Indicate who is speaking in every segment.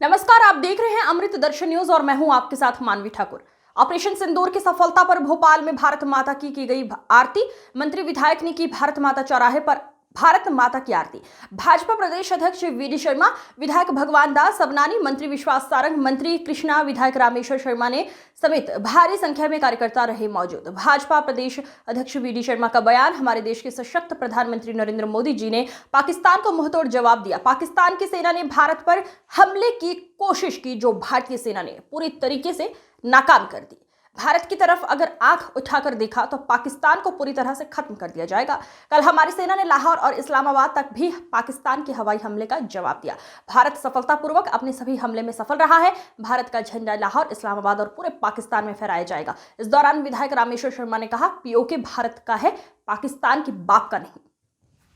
Speaker 1: नमस्कार, आप देख रहे हैं अमृत दर्शन न्यूज और मैं हूं आपके साथ मानवी ठाकुर। ऑपरेशन सिंदूर की सफलता पर भोपाल में भारत माता की गई आरती। मंत्री विधायक ने की भारत माता चौराहे पर भारत माता की आरती। भाजपा प्रदेश अध्यक्ष वीडी शर्मा, विधायक भगवान दास सबनानी, मंत्री विश्वास सारंग, मंत्री कृष्णा, विधायक रामेश्वर शर्मा ने समेत भारी संख्या में कार्यकर्ता रहे मौजूद। भाजपा प्रदेश अध्यक्ष वीडी शर्मा का बयान, हमारे देश के सशक्त प्रधानमंत्री नरेंद्र मोदी जी ने पाकिस्तान को मुंहतोड़ जवाब दिया। पाकिस्तान की सेना ने भारत पर हमले की कोशिश की, जो भारतीय सेना ने पूरी तरीके से नाकाम कर दी। भारत की तरफ अगर आंख उठाकर देखा तो पाकिस्तान को पूरी तरह से खत्म कर दिया जाएगा। कल हमारी सेना ने लाहौर और इस्लामाबाद तक भी पाकिस्तान के हवाई हमले का जवाब दिया। भारत सफलतापूर्वक अपने सभी हमले में सफल रहा है। भारत का झंडा लाहौर, इस्लामाबाद और पूरे पाकिस्तान में फहराया जाएगा। इस दौरान विधायक रामेश्वर शर्मा ने कहा, पीओके भारत का है, पाकिस्तान की बाप का नहीं।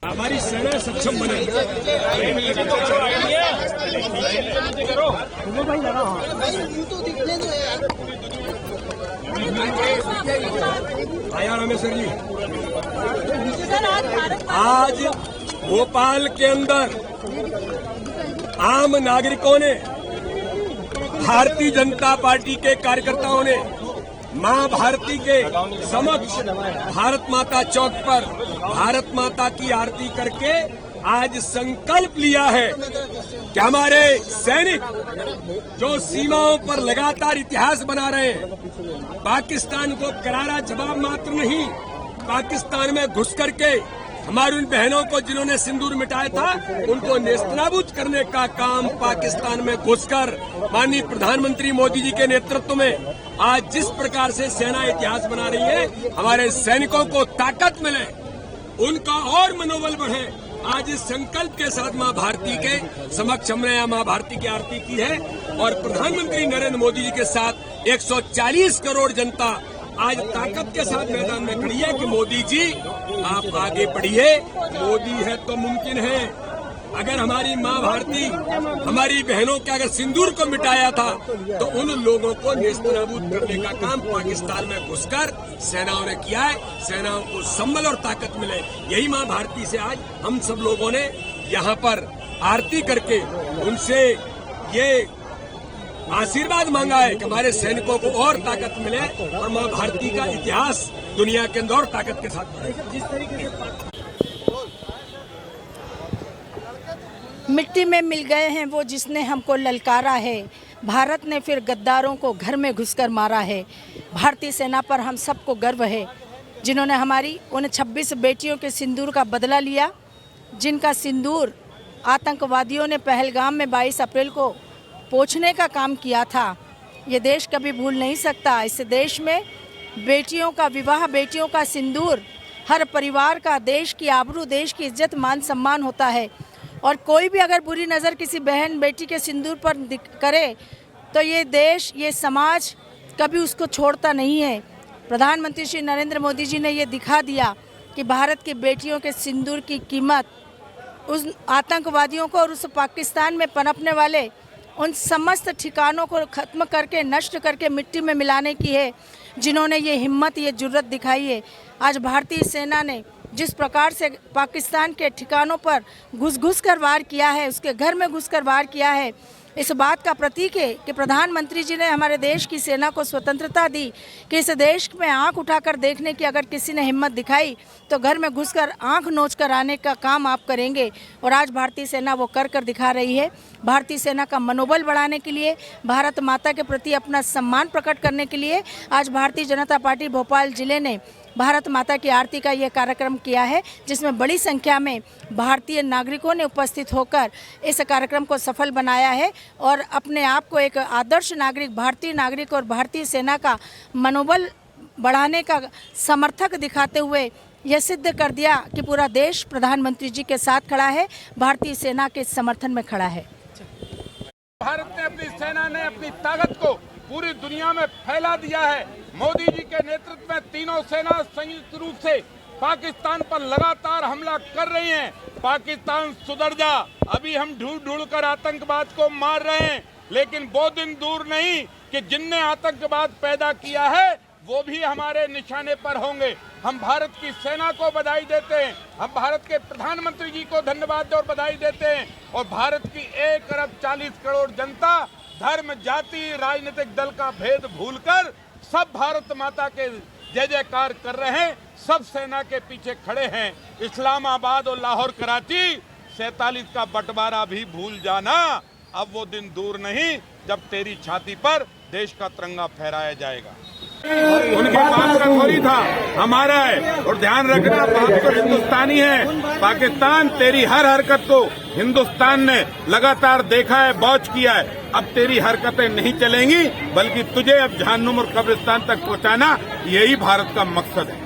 Speaker 2: हमारी सेना सक्षम बने। आया रामेश्वर जी, आज भोपाल के अंदर आम नागरिकों ने, भारतीय जनता पार्टी के कार्यकर्ताओं ने मां भारती के समक्ष भारत माता चौक पर भारत माता की आरती करके आज संकल्प लिया है कि हमारे सैनिक जो सीमाओं पर लगातार इतिहास बना रहे हैं, पाकिस्तान को करारा जवाब मात्र नहीं, पाकिस्तान में घुस करके हमारी उन बहनों को जिन्होंने सिंदूर मिटाया था उनको नेस्तनाबूद करने का काम पाकिस्तान में घुसकर माननीय प्रधानमंत्री मोदी जी के नेतृत्व में आज जिस प्रकार से सेना इतिहास बना रही है, हमारे सैनिकों को ताकत मिले, उनका और मनोबल बढ़े। आज इस संकल्प के साथ मां भारती के समक्ष हमने यहाँ मां भारती की आरती की है और प्रधानमंत्री नरेंद्र मोदी जी के साथ 140 करोड़ जनता आज ताकत के साथ मैदान में खड़ी है कि मोदी जी आप आगे बढ़िए, मोदी है तो मुमकिन है। अगर हमारी मां भारती हमारी बहनों के अगर सिंदूर को मिटाया था तो उन लोगों को नेस्तनाबूद करने का काम पाकिस्तान में घुसकर सेनाओं ने किया है। सेनाओं को संबल और ताकत मिले, यही मां भारती से आज हम सब लोगों ने यहाँ पर आरती करके उनसे ये आशीर्वाद मांगा है कि हमारे सैनिकों को और ताकत मिले और मां भारती का इतिहास दुनिया के अंदर और ताकत के साथ बढ़े।
Speaker 3: मिट्टी में मिल गए हैं वो जिसने हमको ललकारा है, भारत ने फिर गद्दारों को घर में घुसकर मारा है। भारतीय सेना पर हम सबको गर्व है, जिन्होंने हमारी उन 26 बेटियों के सिंदूर का बदला लिया, जिनका सिंदूर आतंकवादियों ने पहलगाम में 22 अप्रैल को पोंछने का काम किया था। ये देश कभी भूल नहीं सकता। इस देश में बेटियों का विवाह, बेटियों का सिंदूर हर परिवार का, देश की आबरू, देश की इज्जत, मान सम्मान होता है। और कोई भी अगर बुरी नज़र किसी बहन बेटी के सिंदूर पर करे तो ये देश, ये समाज कभी उसको छोड़ता नहीं है। प्रधानमंत्री श्री नरेंद्र मोदी जी ने ये दिखा दिया कि भारत की बेटियों के सिंदूर की कीमत उस आतंकवादियों को और उस पाकिस्तान में पनपने वाले उन समस्त ठिकानों को ख़त्म करके, नष्ट करके मिट्टी में मिलाने की है, जिन्होंने ये हिम्मत, ये जुर्रत दिखाई है। आज भारतीय सेना ने जिस प्रकार से पाकिस्तान के ठिकानों पर घुस कर वार किया है, उसके घर में घुस कर वार किया है, इस बात का प्रतीक है कि प्रधानमंत्री जी ने हमारे देश की सेना को स्वतंत्रता दी कि इस देश में आंख उठाकर देखने की अगर किसी ने हिम्मत दिखाई तो घर में घुसकर आंख नोच कर आने का काम आप करेंगे। और आज भारतीय सेना वो कर दिखा रही है। भारतीय सेना का मनोबल बढ़ाने के लिए, भारत माता के प्रति अपना सम्मान प्रकट करने के लिए आज भारतीय जनता पार्टी भोपाल जिले ने भारत माता की आरती का ये कार्यक्रम किया है, जिसमें बड़ी संख्या में भारतीय नागरिकों ने उपस्थित होकर इस कार्यक्रम को सफल बनाया है और अपने आप को एक आदर्श नागरिक, भारतीय नागरिक और भारतीय सेना का मनोबल बढ़ाने का समर्थक दिखाते हुए यह सिद्ध कर दिया कि पूरा देश प्रधानमंत्री जी के साथ खड़ा है, भारतीय सेना के समर्थन में खड़ा है।
Speaker 4: भारत ने, अपनी सेना ने अपनी ताकत को पूरी दुनिया में फैला दिया है। मोदी जी के नेतृत्व में तीनों सेना संयुक्त रूप से पाकिस्तान पर लगातार हमला कर रही हैं। पाकिस्तान सुधर जा, अभी हम ढूंढ कर आतंकवाद को मार रहे हैं, लेकिन वो दिन दूर नहीं कि जिनने आतंकवाद पैदा किया है वो भी हमारे निशाने पर होंगे। हम भारत की सेना को बधाई देते हैं, हम भारत के प्रधानमंत्री जी को धन्यवाद और बधाई देते हैं, और भारत की 1 अरब 40 करोड़ जनता धर्म, जाति, राजनीतिक दल का भेद भूलकर सब भारत माता के जय जयकार कर रहे हैं, सब सेना के पीछे खड़े हैं। इस्लामाबाद और लाहौर, कराची 47 का बंटवारा भी भूल जाना, अब वो दिन दूर नहीं जब तेरी छाती पर देश का तिरंगा फहराया जाएगा। उनके बाप का थोड़ी था, हमारा है। और ध्यान रखना, बाप तो हिंदुस्तानी है। पाकिस्तान तेरी हर हरकत को हिंदुस्तान ने लगातार देखा है, वॉच किया है। अब तेरी हरकतें नहीं चलेंगी, बल्कि तुझे अब जहन्नुम और कब्रिस्तान तक पहुंचाना, यही भारत का मकसद है।